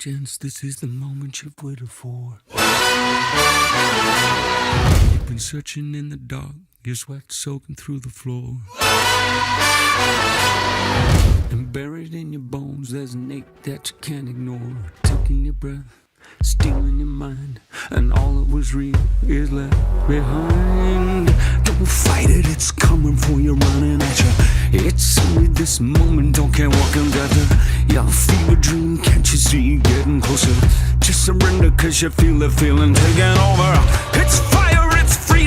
chance, this is the moment you've waited for. You've been searching in the dark, your sweat soaking through the floor. And buried in your bones, there's an ache that you can't ignore. Taking your breath, stealing your mind, and all that was real is left behind. Don't fight it, it's coming for you, running at you. It's only this moment, don't care what can gather. Your fever dream, can't you see, getting closer. Just surrender, cause you feel the feeling taking over. It's fire, it's free.